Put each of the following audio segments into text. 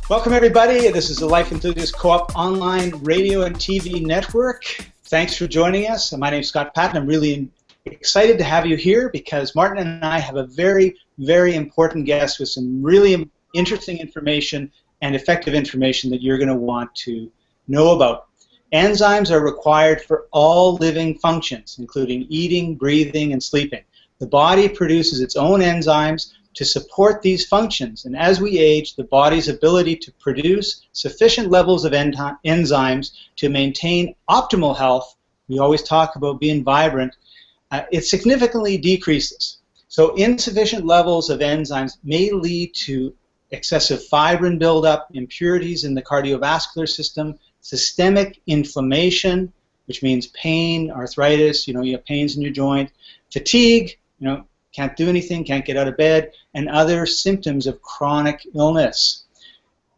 Welcome, everybody. This is the Life Enthusiast Co-op online radio and TV network. Thanks for joining us. My name is Scott Patton. I'm really excited to have you here because Martin and I have a very, very important guest with some really interesting information and effective information that you're going to want to know about. Enzymes are required for all living functions, including eating, breathing, and sleeping. The body produces its own enzymes to support these functions, and as we age, the body's ability to produce sufficient levels of enzymes to maintain optimal health, we always talk about being vibrant, it significantly decreases. So insufficient levels of enzymes may lead to excessive fibrin buildup, impurities in the cardiovascular system, systemic inflammation, which means pain, arthritis, you have pains in your joint, fatigue, can't do anything, can't get out of bed, and other symptoms of chronic illness.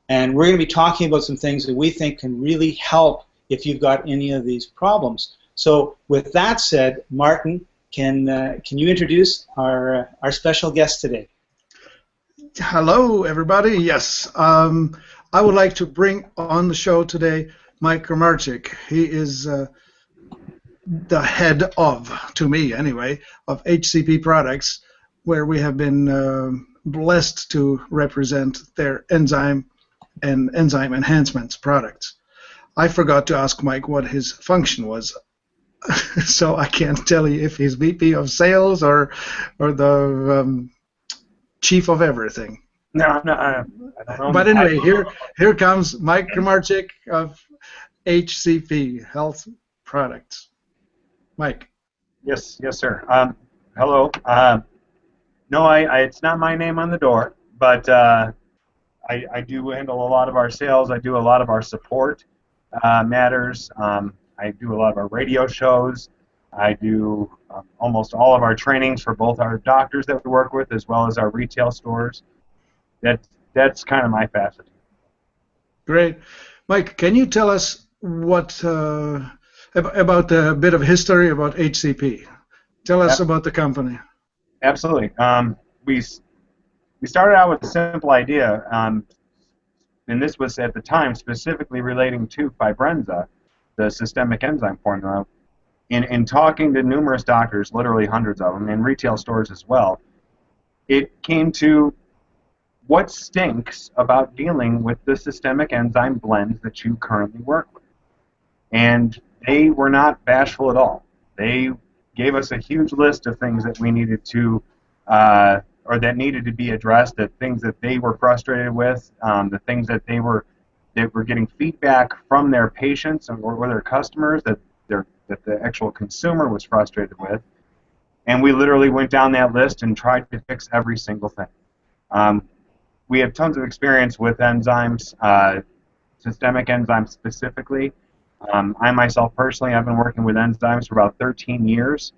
And we're going to be talking about some things that we think can really help if you've got any of these problems. So with that said, Martin, can you introduce our special guest today? Hello, everybody. Yes, I would like to bring on the show today Mike Gramarczyk. He is the head of, to me anyway, of HCP Products, where we have been blessed to represent their enzyme and enzyme enhancements products. I forgot to ask Mike what his function was, so I can't tell you if he's VP of Sales or the chief of everything. No, I don't know. But anyway, here comes Mike Gramarczyk of HCP Health Products. Mike. Yes, sir. Hello. No, it's not my name on the door, but I do handle a lot of our sales. I do a lot of our support matters. I do a lot of our radio shows. I do almost all of our trainings for both our doctors that we work with as well as our retail stores. That's kind of my facet. Great. Mike, can you tell us what about a bit of history about HCP? Tell us about the company. Absolutely. We started out with a simple idea, and this was at the time specifically relating to Fibrenza, the systemic enzyme formula. In talking to numerous doctors, literally hundreds of them, in retail stores as well, it came to what stinks about dealing with the systemic enzyme blends that you currently work with. And they were not bashful at all. They gave us a huge list of things that we needed to, or that needed to be addressed, the things that they were frustrated with, the things that they were getting feedback from their patients or their customers that the actual consumer was frustrated with. And we literally went down that list and tried to fix every single thing. We have tons of experience with enzymes, systemic enzymes specifically. I myself personally have been working with enzymes for about 13 years.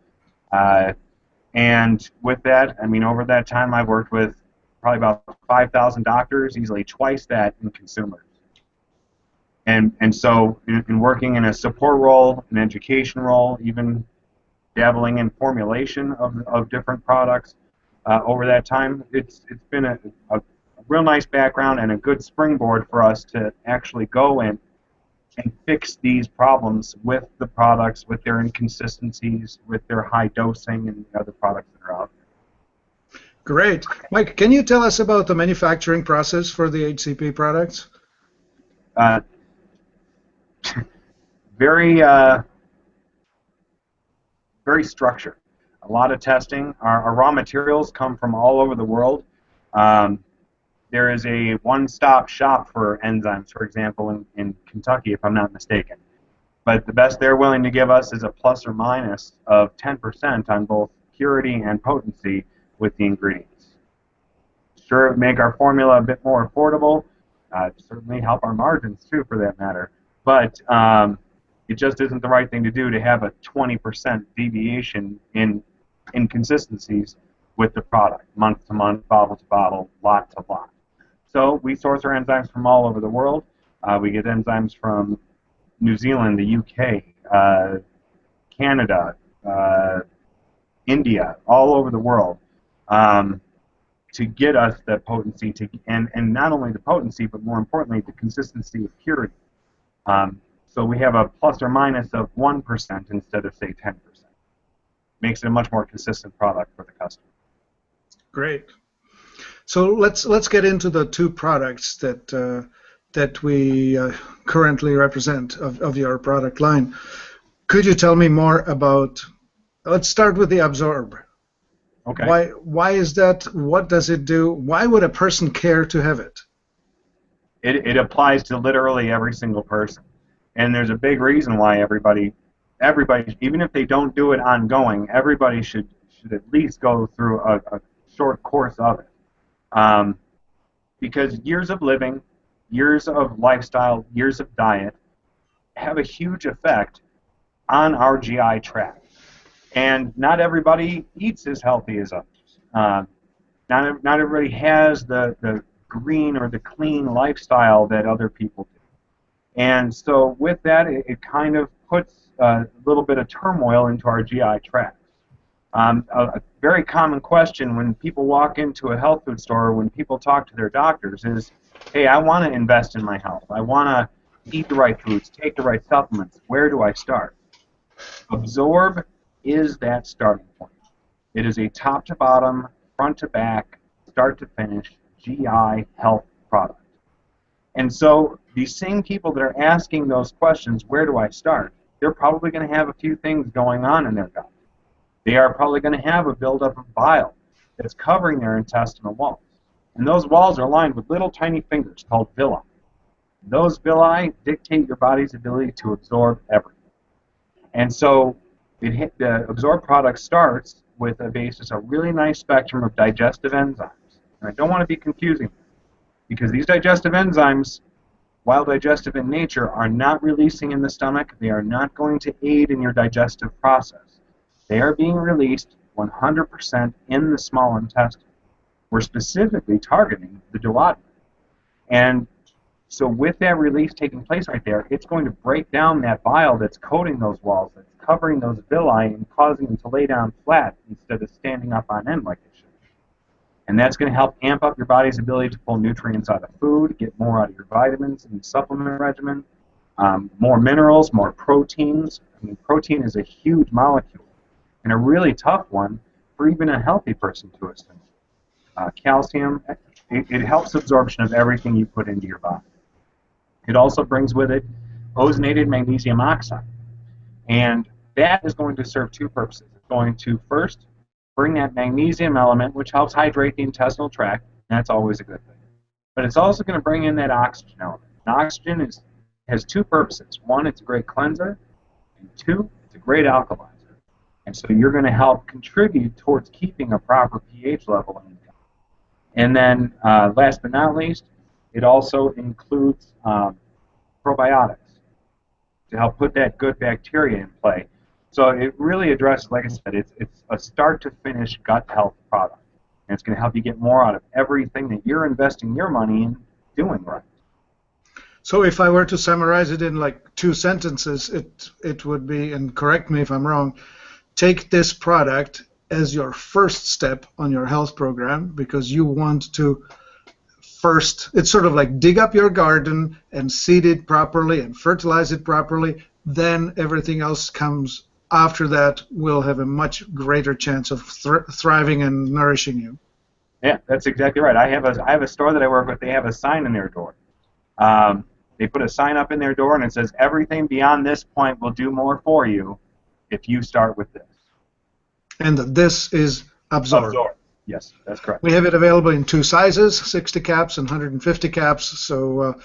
And with that, over that time I've worked with probably about 5,000 doctors, easily twice that in consumers. And so in working in a support role, an education role, even dabbling in formulation of different products over that time, it's been a real nice background and a good springboard for us to actually go in and fix these problems with the products, with their inconsistencies, with their high dosing and the other products that are out there. Great. Mike, can you tell us about the manufacturing process for the HCP products? Very structured. A lot of testing. Our raw materials come from all over the world. There is a one-stop shop for enzymes, for example, in Kentucky, if I'm not mistaken. But the best they're willing to give us is a plus or minus of 10% on both purity and potency with the ingredients. Sure, it would make our formula a bit more affordable. Certainly help our margins, too, for that matter. But it just isn't the right thing to do to have a 20% deviation in inconsistencies with the product, month to month, bottle to bottle, lot to lot. So we source our enzymes from all over the world. We get enzymes from New Zealand, the UK, Canada, India, all over the world. to get us the potency, and not only the potency, but more importantly, the consistency of purity. So we have a plus or minus of 1% instead of, say, 10%. Makes it a much more consistent product for the customer. Great. So let's get into the two products that we currently represent of your product line. Could you tell me more about? Let's start with the Absorb. Okay. Why is that? What does it do? Why would a person care to have it? It applies to literally every single person, and there's a big reason why everybody, even if they don't do it ongoing, everybody should at least go through a short course of it, because years of living, years of lifestyle, years of diet have a huge effect on our GI tract. And not everybody eats as healthy as others. Not everybody has the green or the clean lifestyle that other people do. And so with that, it kind of puts a little bit of turmoil into our GI tract. A very common question when people walk into a health food store or when people talk to their doctors is, hey, I want to invest in my health. I want to eat the right foods, take the right supplements. Where do I start? Absorb is that starting point. It is a top to bottom, front to back, start to finish GI health product. And so these same people that are asking those questions, where do I start? They're probably going to have a few things going on in their gut. They are probably going to have a buildup of bile that's covering their intestinal walls. And those walls are lined with little tiny fingers called villi. Those villi dictate your body's ability to absorb everything. And so the Absorb product starts with a basis, a really nice spectrum of digestive enzymes. And I don't want to be confusing because these digestive enzymes, while digestive in nature, are not releasing in the stomach. They are not going to aid in your digestive process. They are being released 100% in the small intestine. We're specifically targeting the duodenum. And so with that release taking place right there, it's going to break down that bile that's coating those walls, that's covering those villi and causing them to lay down flat instead of standing up on end like they should. And that's going to help amp up your body's ability to pull nutrients out of food, get more out of your vitamins in the supplement regimen, more minerals, more proteins. I mean, protein is a huge molecule and a really tough one for even a healthy person to assimilate. Calcium, it helps absorption of everything you put into your body. It also brings with it ozonated magnesium oxide. And that is going to serve two purposes. It's going to first bring that magnesium element, which helps hydrate the intestinal tract, and that's always a good thing. But it's also going to bring in that oxygen element. And oxygen has two purposes. One, it's a great cleanser, and two, it's a great alkalizer. And so you're going to help contribute towards keeping a proper pH level in the gut. And then, last but not least, it also includes probiotics to help put that good bacteria in play. So it really addresses, like I said, it's a start-to-finish gut health product. And it's going to help you get more out of everything that you're investing your money in doing right. So if I were to summarize it in like 2 sentences, it would be, and correct me if I'm wrong, take this product as your first step on your health program because you want to first, it's sort of like dig up your garden and seed it properly and fertilize it properly. Then everything else comes after that will have a much greater chance of thriving and nourishing you. Yeah, that's exactly right. I have a store that I work with. They have a sign in their door. They put a sign up in their door and it says, everything beyond this point will do more for you if you start with this. And this is Absorb. Absorb. Yes, that's correct. We have it available in 2 sizes, 60 caps and 150 caps, so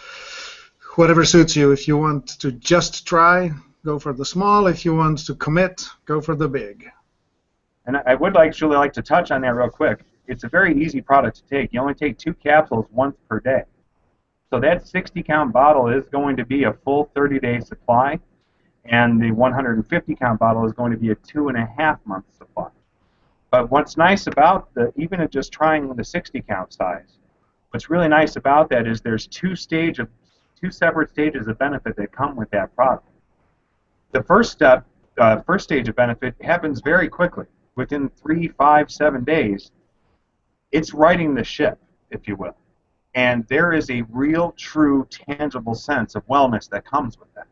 whatever suits you. If you want to just try, go for the small. If you want to commit, go for the big. And I would actually like to touch on that real quick. It's a very easy product to take. You only take 2 capsules once per day. So that 60-count bottle is going to be a full 30-day supply, and the 150-count bottle is going to be a 2.5-month supply. But what's nice about even just trying the 60-count size, what's really nice about that is there's 2 separate stages of benefit that come with that product. The first stage of benefit happens very quickly. Within 3, 5, 7 days, it's righting the ship, if you will. And there is a real, true, tangible sense of wellness that comes with that.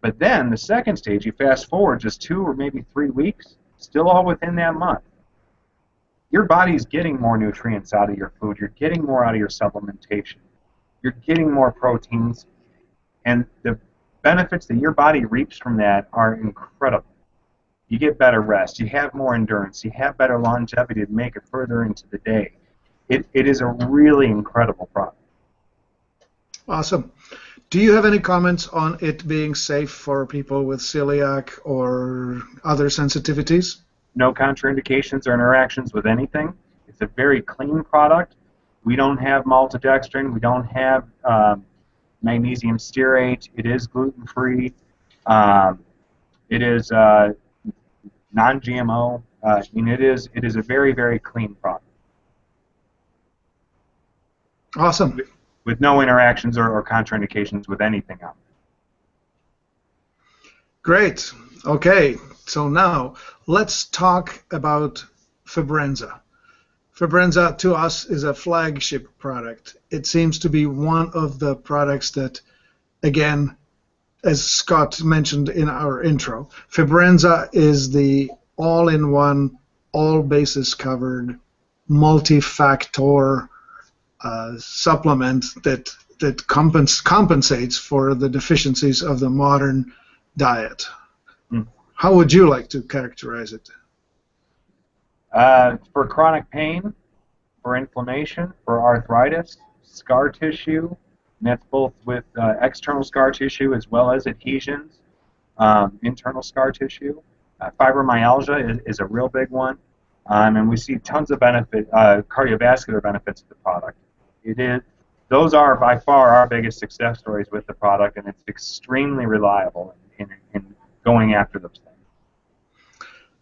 But then the second stage, you fast forward just 2 or maybe 3 weeks, still all within that month. Your body's getting more nutrients out of your food. You're getting more out of your supplementation. You're getting more proteins. And the benefits that your body reaps from that are incredible. You get better rest. You have more endurance. You have better longevity to make it further into the day. It is a really incredible product. Awesome. Do you have any comments on it being safe for people with celiac or other sensitivities? No contraindications or interactions with anything. It's a very clean product. We don't have maltodextrin. We don't have magnesium stearate. It is gluten-free. It is non-GMO. It is a very, very clean product. Awesome. With no interactions or contraindications with anything out there. Great. Okay, so now let's talk about Fibrenza. Fibrenza to us is a flagship product. It seems to be one of the products that, again, as Scott mentioned in our intro, Fibrenza is the all-in-one, all bases covered, multi-factor supplement that compensates for the deficiencies of the modern diet. How would you like to characterize it? For chronic pain, for inflammation, for arthritis, scar tissue, and that's both with external scar tissue as well as adhesions, internal scar tissue. Fibromyalgia is a real big one, and we see tons of benefit, cardiovascular benefits of the product. Those are by far our biggest success stories with the product, and it's extremely reliable in going after those things.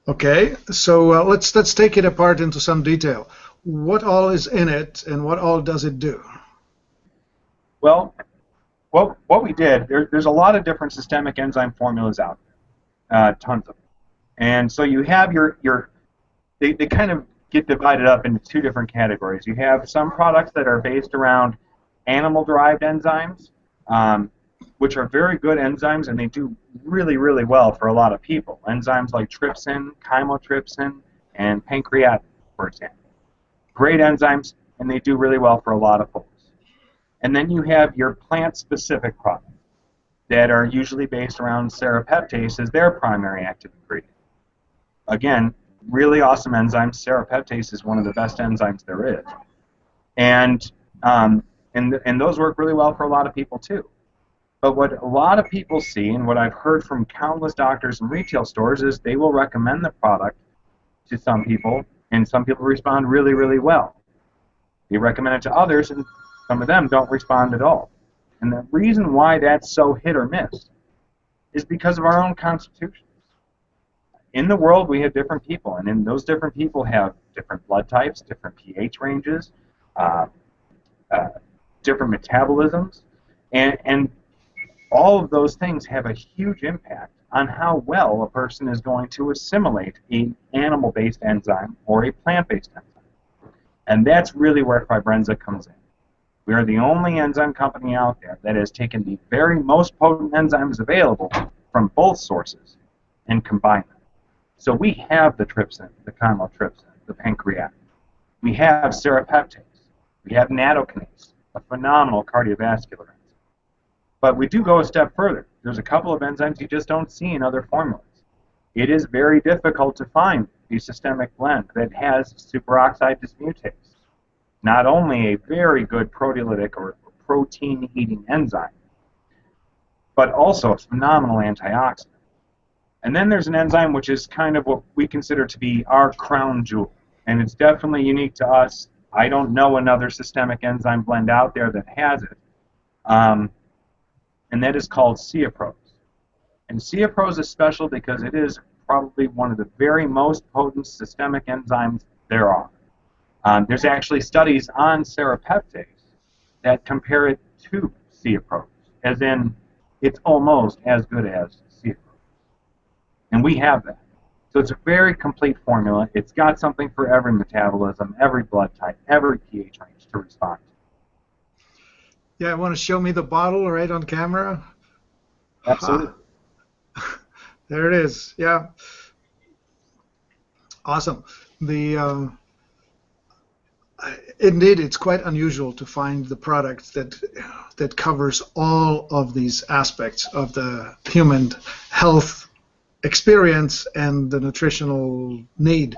Okay, so let's take it apart into some detail. What all is in it, and what all does it do? Well, what we did, there's a lot of different systemic enzyme formulas out there, tons of them. And so you have they kind of get divided up into 2 different categories. You have some products that are based around animal-derived enzymes, which are very good enzymes, and they do really, really well for a lot of people. Enzymes like trypsin, chymotrypsin, and pancreatin, for example. Great enzymes, and they do really well for a lot of folks. And then you have your plant-specific products that are usually based around serrapeptase as their primary active ingredient. Again, really awesome enzymes. Serrapeptase is one of the best enzymes there is. And those work really well for a lot of people too. But what a lot of people see, and what I've heard from countless doctors and retail stores, is they will recommend the product to some people, and some people respond really, really well. They recommend it to others, and some of them don't respond at all. And the reason why that's so hit or miss is because of our own constitutions. In the world, we have different people, and in those different people have different blood types, different pH ranges, different metabolisms, and all of those things have a huge impact on how well a person is going to assimilate an animal-based enzyme or a plant-based enzyme. And that's really where Fibrenza comes in. We are the only enzyme company out there that has taken the very most potent enzymes available from both sources and combined them. So we have the trypsin, the chymotrypsin, the pancreatin. We have serrapeptase. We have nattokinase, a phenomenal cardiovascular enzyme. But we do go a step further. There's a couple of enzymes you just don't see in other formulas. It is very difficult to find a systemic blend that has superoxide dismutase. Not only a very good proteolytic or protein-eating enzyme, but also a phenomenal antioxidant. And then there's an enzyme which is kind of what we consider to be our crown jewel. And it's definitely unique to us. I don't know another systemic enzyme blend out there that has it. And that is called Ceaprose. And Ceaprose is special because it is probably one of the very most potent systemic enzymes there are. There's actually studies on serrapeptase that compare it to Ceaprose, as in it's almost as good as Ceaprose. And we have that. So it's a very complete formula. It's got something for every metabolism, every blood type, every pH range to respond. Yeah, want to show me the bottle right on camera? Absolutely. There it is. Yeah. Awesome. The indeed, it's quite unusual to find the product that covers all of these aspects of the human health experience and the nutritional need.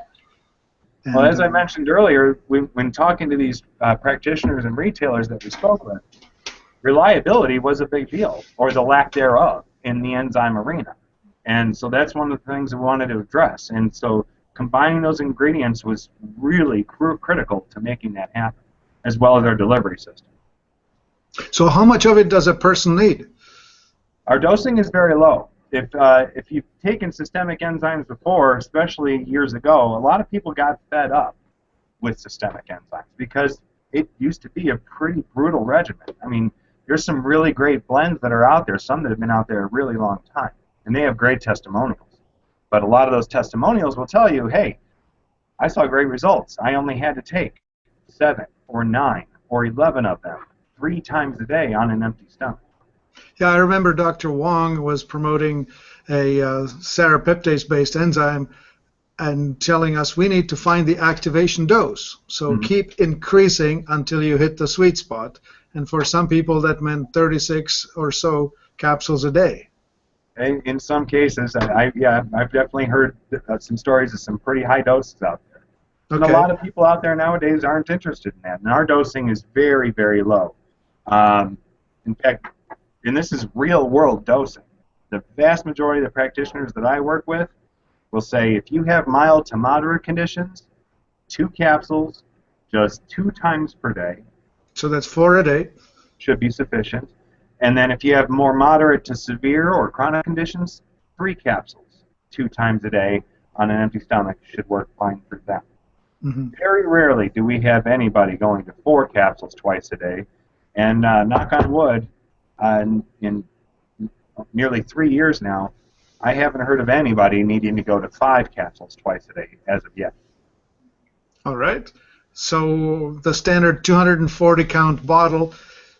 And, well, as I mentioned earlier, when talking to these practitioners and retailers that we spoke with, reliability was a big deal, or the lack thereof, in the enzyme arena. And so that's one of the things we wanted to address. And so combining those ingredients was really critical to making that happen, as well as our delivery system. So how much of it does a person need? Our dosing is very low. If you've taken systemic enzymes before, especially years ago, a lot of people got fed up with systemic enzymes because it used to be a pretty brutal regimen. I mean, there's some really great blends that are out there, some that have been out there a really long time, and they have great testimonials. But a lot of those testimonials will tell you, hey, I saw great results. I only had to take 7 or 9 or 11 of them 3 times a day on an empty stomach. Yeah, I remember Dr. Wong was promoting a serrapeptase-based enzyme and telling us we need to find the activation dose. So keep increasing until you hit the sweet spot. And for some people, that meant 36 or so capsules a day. In some cases, I've definitely heard some stories of some pretty high doses out there. And a lot of people out there nowadays aren't interested in that. And our dosing is very, very low. In fact, and this is real-world dosing. The vast majority of the practitioners that I work with will say if you have mild to moderate conditions, 2 capsules just 2 times per day. So that's 4 a day. Should be sufficient. And then if you have more moderate to severe or chronic conditions, 3 capsules 2 times a day on an empty stomach should work fine for them. Very rarely do we have anybody going to 4 capsules twice a day. And knock on wood, in nearly 3 years now, I haven't heard of anybody needing to go to 5 capsules twice a day as of yet. All right. So the standard 240 count bottle,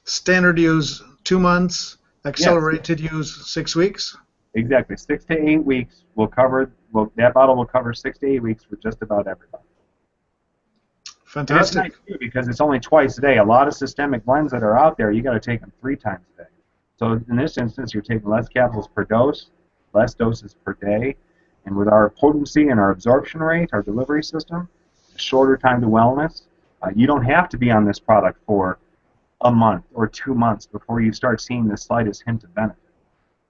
standard use 2 months, accelerated use 6 weeks? Exactly. 6 to 8 weeks will cover, that bottle will cover 6 to 8 weeks for just about everybody. Fantastic. And it's nice too because it's only twice a day. A lot of systemic blends that are out there, you got to take them 3 times a day. So in this instance, you're taking less capsules per dose, less doses per day, and with our potency and our absorption rate, our delivery system, shorter time to wellness, you don't have to be on this product for a month or 2 months before you start seeing the slightest hint of benefit.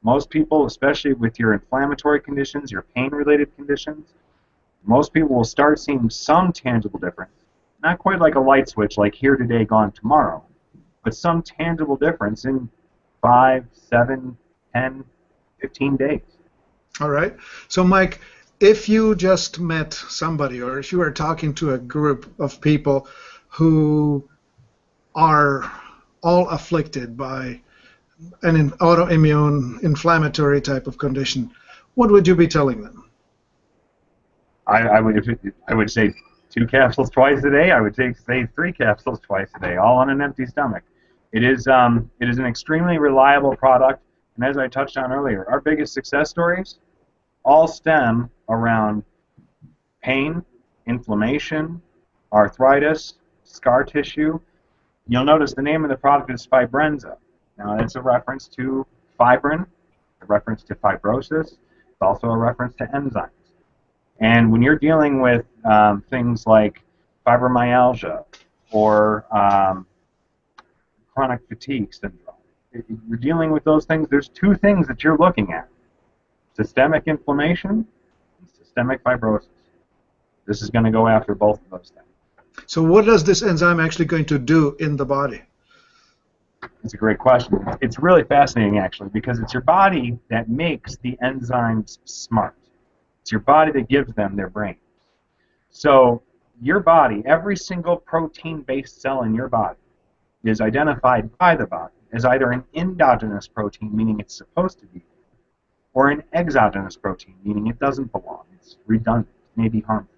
Most people, especially with your inflammatory conditions, your pain-related conditions, most people will start seeing some tangible difference. Not quite like a light switch, like here today, gone tomorrow, but some tangible difference in 5, 7, 10, 15 days. All right. So, Mike, if you just met somebody or if you are talking to a group of people who are all afflicted by an autoimmune inflammatory type of condition, what would you be telling them? I would say 2 capsules twice a day. I would say 3 capsules twice a day, all on an empty stomach. It is an extremely reliable product, and as I touched on earlier, our biggest success stories all stem around pain, inflammation, arthritis, scar tissue. You'll notice the name of the product is Fibrenza. Now, it's a reference to fibrin, a reference to fibrosis. It's also a reference to enzymes. And when you're dealing with things like fibromyalgia or chronic fatigue syndrome, you're dealing with those things, there's 2 things that you're looking at: systemic inflammation and systemic fibrosis. This is going to go after both of those things. So what is this enzyme actually going to do in the body? It's a great question. It's really fascinating, actually, because it's your body that makes the enzymes smart. It's your body that gives them their brain. So your body, every single protein-based cell in your body is identified by the body as either an endogenous protein, meaning it's supposed to be, or an exogenous protein, meaning it doesn't belong. it's redundant, it may be harmful.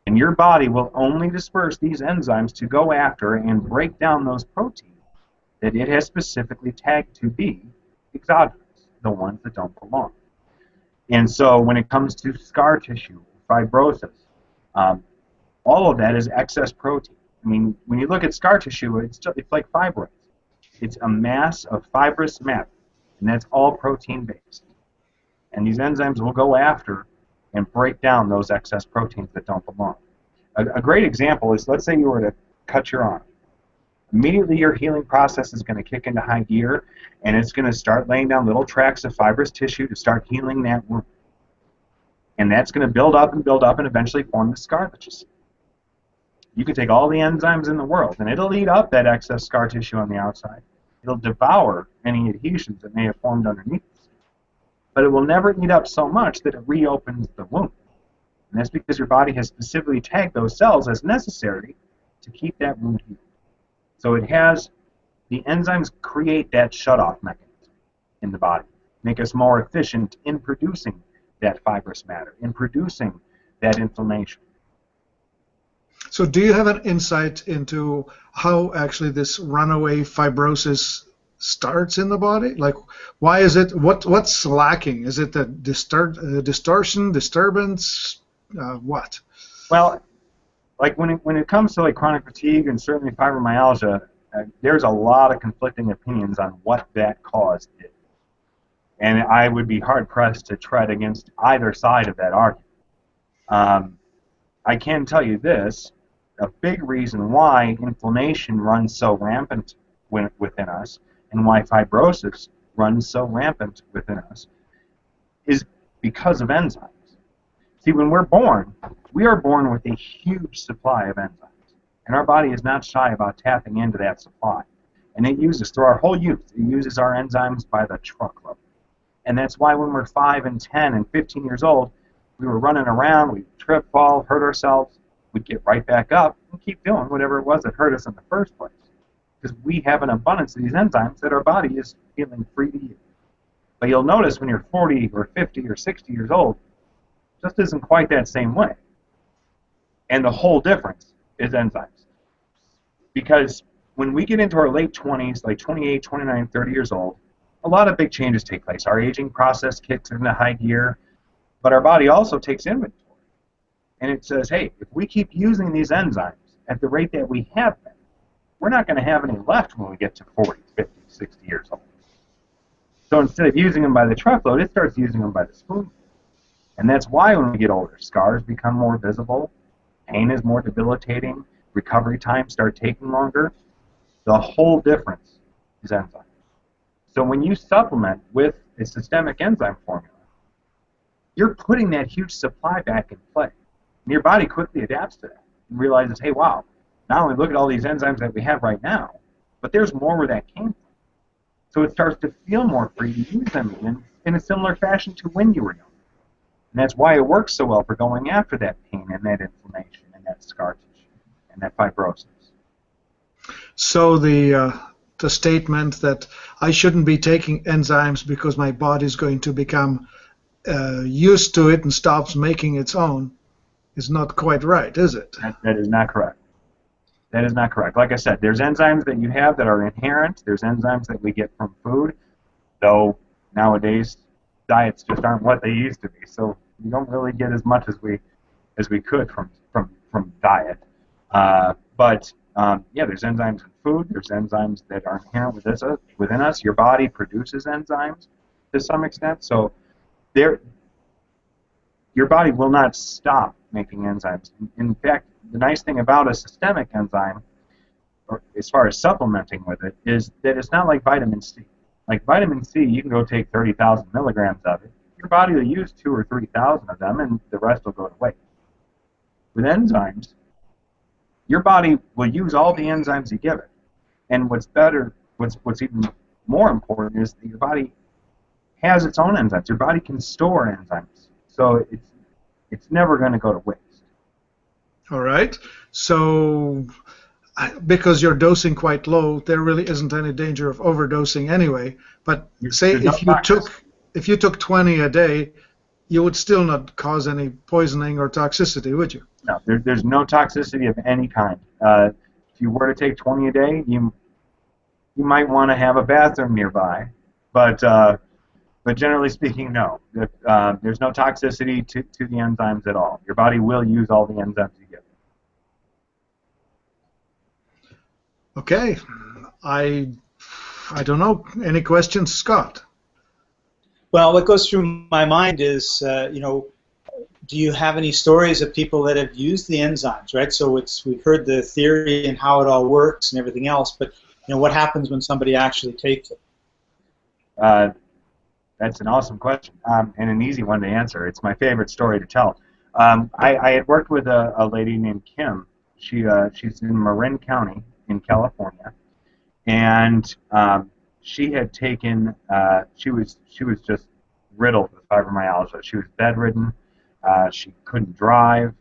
And your body will only disperse these enzymes to go after and break down those proteins that it has specifically tagged to be exogenous, the ones that don't belong. And so when it comes to scar tissue, fibrosis, all of that is excess protein. I mean, when you look at scar tissue, it's like fibrin. It's a mass of fibrous matter, and that's all protein-based. And these enzymes will go after and break down those excess proteins that don't belong. A great example is, let's say you were to cut your arm. Immediately your healing process is going to kick into high gear, and it's going to start laying down little tracts of fibrous tissue to start healing that wound. And that's going to build up and eventually form the scar that you see. You can take all the enzymes in the world, and it'll eat up that excess scar tissue on the outside. It'll devour any adhesions that may have formed underneath it. But it will never eat up so much that it reopens the wound. And that's because your body has specifically tagged those cells as necessary to keep that wound healed. So it has, the enzymes create that shutoff mechanism in the body, make us more efficient in producing that fibrous matter, in producing that inflammation. So do you have an insight into how actually this runaway fibrosis starts in the body? Like, why is it, what's lacking? Is it a distortion, disturbance, what? Well, like when it comes to like chronic fatigue and certainly fibromyalgia, there's a lot of conflicting opinions on what that cause is. And I would be hard-pressed to tread against either side of that argument. I can tell you this, a big reason why inflammation runs so rampant within us and why fibrosis runs so rampant within us is because of enzymes. See, when we're born, we are born with a huge supply of enzymes, and our body is not shy about tapping into that supply. And it uses, through our whole youth, it uses our enzymes by the truckload. And that's why when we're 5 and 10 and 15 years old, we were running around, we'd trip, fall, hurt ourselves, we'd get right back up and keep doing whatever it was that hurt us in the first place. Because we have an abundance of these enzymes that our body is feeling free to use. But you'll notice when you're 40 or 50 or 60 years old, it just isn't quite that same way. And the whole difference is enzymes. Because when we get into our late 20s, like 28, 29, 30 years old, a lot of big changes take place. Our aging process kicks into high gear, but our body also takes inventory. And it says, hey, if we keep using these enzymes at the rate that we have been, we're not going to have any left when we get to 40, 50, 60 years old. So instead of using them by the truckload, it starts using them by the spoonful. And that's why when we get older, scars become more visible, pain is more debilitating, recovery times start taking longer. The whole difference is enzymes. So when you supplement with a systemic enzyme formula, you're putting that huge supply back in play. And your body quickly adapts to that and realizes, hey, wow, not only look at all these enzymes that we have right now, but there's more where that came from. So it starts to feel more free to use them in a similar fashion to when you were young. And that's why it works so well for going after that pain and that inflammation and that scar tissue and that fibrosis. So the statement that I shouldn't be taking enzymes because my body is going to become used to it and stops making its own is not quite right, is it? That is not correct. That is not correct. Like I said, there's enzymes that you have that are inherent. There's enzymes that we get from food, though nowadays diets just aren't what they used to be. So we don't really get as much as we could from diet. But yeah, there's enzymes in food. There's enzymes that are inherent within us. Your body produces enzymes to some extent. So your body will not stop making enzymes. In fact, the nice thing about a systemic enzyme, or as far as supplementing with it, is that it's not like vitamin C. Like vitamin C, you can go take 30,000 milligrams of it. Your body will use 2,000 or 3,000 of them, and the rest will go to waste. With enzymes, your body will use all the enzymes you give it. And what's even more important is that your body has its own enzymes. Your body can store enzymes. So it's never going to go to waste. All right. So because you're dosing quite low, there really isn't any danger of overdosing anyway. But say if you took 20 a day, you would still not cause any poisoning or toxicity, would you? No, there's no toxicity of any kind. If you were to take 20 a day, you might want to have a bathroom nearby, but generally speaking, no. There's no toxicity to the enzymes at all. Your body will use all the enzymes you give. Okay, I don't know. Any questions, Scott? Well, what goes through my mind is, do you have any stories of people that have used the enzymes, right? So we've heard the theory and how it all works and everything else, but what happens when somebody actually takes it? That's an awesome question and an easy one to answer. It's my favorite story to tell. I had worked with a lady named Kim. She's in Marin County in California, and she had taken. She was just riddled with fibromyalgia. She was bedridden. She couldn't drive.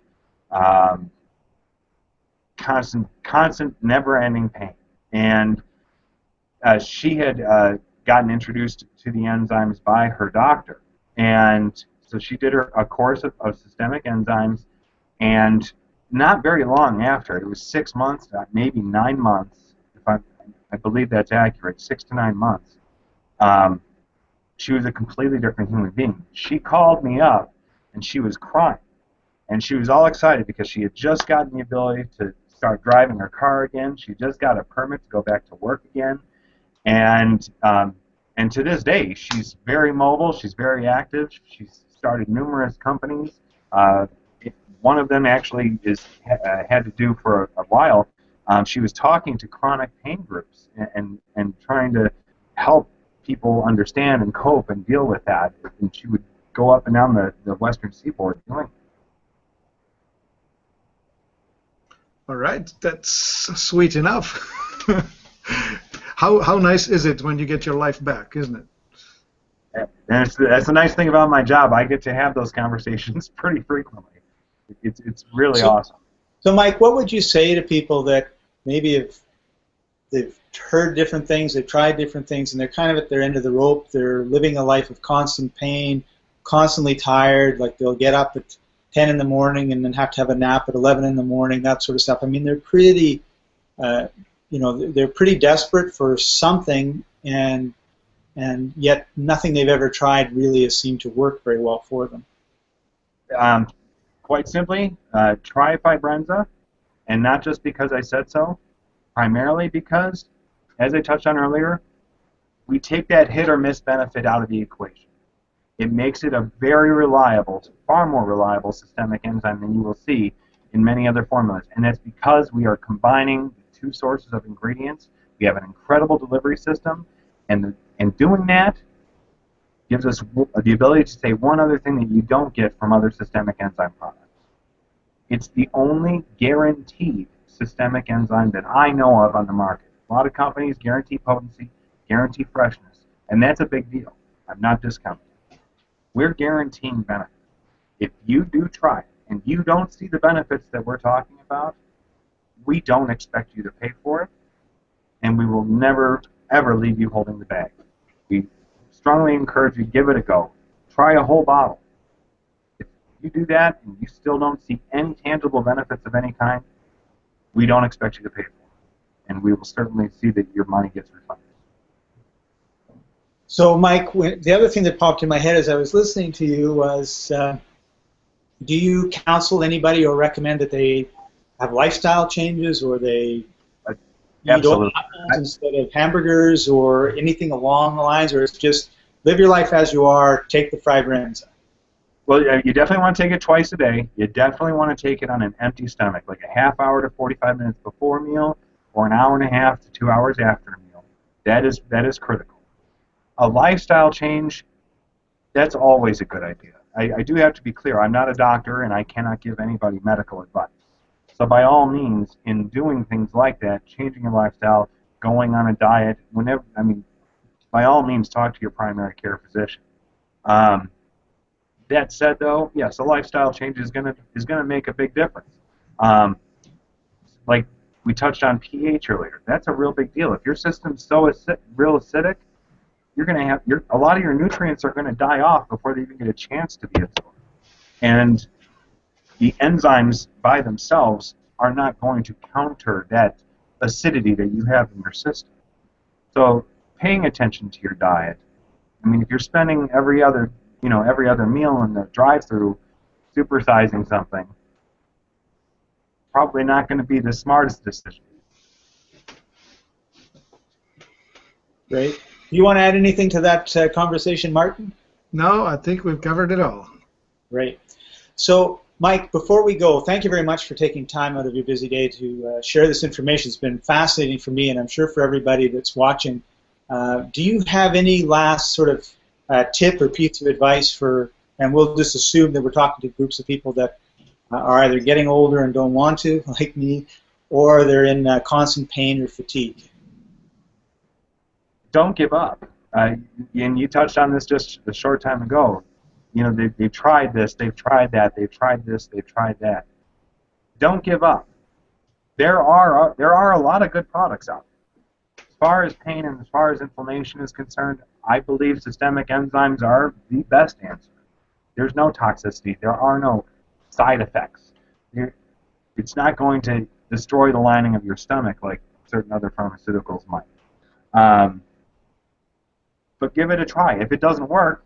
Constant, never-ending pain, and she had gotten introduced to the enzymes by her doctor, and so she did a course of systemic enzymes, and not very long after, it was 6 months, maybe 9 months, if I believe that's accurate, 6 to 9 months, she was a completely different human being. She called me up, and she was crying, and she was all excited because she had just gotten the ability to start driving her car again. She just got a permit to go back to work again. And to this day, she's very mobile. She's very active. She's started numerous companies. One of them actually had to do for a while. She was talking to chronic pain groups and trying to help people understand and cope and deal with that. And she would go up and down the Western Seaboard doing it. All right, that's sweet enough. How nice is it when you get your life back, isn't it? And that's the nice thing about my job. I get to have those conversations pretty frequently. It's really awesome. So, Mike, what would you say to people that maybe they've heard different things, they've tried different things, and they're kind of at their end of the rope? They're living a life of constant pain, constantly tired. Like they'll get up at 10 in the morning and then have to have a nap at 11 in the morning, that sort of stuff. I mean, they're pretty, they're pretty desperate for something, and yet nothing they've ever tried really has seemed to work very well for them. Quite simply, try Fibrenza, and not just because I said so, primarily because, as I touched on earlier, we take that hit or miss benefit out of the equation. It makes it a very reliable, far more reliable systemic enzyme than you will see in many other formulas. And that's because we are combining the two sources of ingredients. We have an incredible delivery system, and doing that gives us the ability to say one other thing that you don't get from other systemic enzyme products. It's the only guaranteed systemic enzyme that I know of on the market. A lot of companies guarantee potency, guarantee freshness, and that's a big deal. I'm not discounting it. We're guaranteeing benefit. If you do try it and you don't see the benefits that we're talking about, we don't expect you to pay for it, and we will never, ever leave you holding the bag. We strongly encourage you to give it a go. Try a whole bottle. If you do that and you still don't see any tangible benefits of any kind, we don't expect you to pay for it, and we will certainly see that your money gets refunded. So, Mike, the other thing that popped in my head as I was listening to you was, do you counsel anybody or recommend that they have lifestyle changes, or they eat apples instead of hamburgers, or anything along the lines, or it's just live your life as you are, take the Fibrenza? Well, you definitely want to take it twice a day. You definitely want to take it on an empty stomach, like a half hour to 45 minutes before a meal, or an hour and a half to 2 hours after a meal. That is critical. A lifestyle change, that's always a good idea. I do have to be clear, I'm not a doctor and I cannot give anybody medical advice. So by all means, in doing things like that, changing your lifestyle, going on a diet, by all means, talk to your primary care physician. That said, though, yes, a lifestyle change is gonna make a big difference. Like we touched on pH earlier, that's a real big deal. If your system's so real acidic, you're going to have a lot of your nutrients are going to die off before they even get a chance to be absorbed. And the enzymes by themselves are not going to counter that acidity that you have in your system. So paying attention to your diet. I mean, if you're spending every other meal in the drive-thru supersizing something, probably not going to be the smartest decision. Great. Do you want to add anything to that conversation, Martin? No, I think we've covered it all. Great. So, Mike, before we go, thank you very much for taking time out of your busy day to share this information. It's been fascinating for me, and I'm sure for everybody that's watching. Do you have any last sort of tip or piece of advice for, and we'll just assume that we're talking to groups of people that are either getting older and don't want to, like me, or they're in constant pain or fatigue? Don't give up. And you touched on this just a short time ago. You know, they've tried this, they've tried that, they've tried this, they've tried that. Don't give up. There are a lot of good products out there. As far as pain and as far as inflammation is concerned, I believe systemic enzymes are the best answer. There's no toxicity. There are no side effects. It's not going to destroy the lining of your stomach like certain other pharmaceuticals might. But give it a try. If it doesn't work,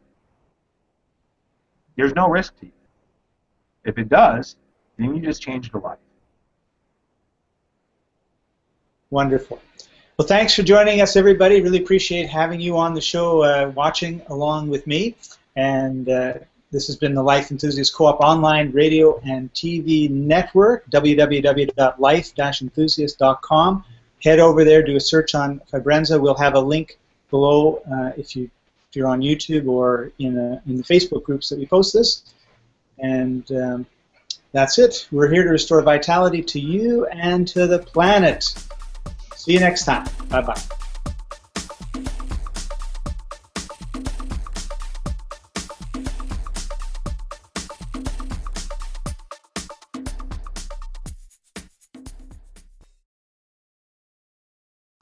there's no risk to you. If it does, then you just changed your life. Wonderful. Well, thanks for joining us, everybody. Really appreciate having you on the show, watching along with me. And this has been the Life Enthusiast Co-op online radio and TV network, www.life-enthusiast.com. Head over there, do a search on Fibrenza. We'll have a link below if you're on YouTube or in the Facebook groups that we post this. And that's it. We're here to restore vitality to you and to the planet. See you next time. Bye-bye.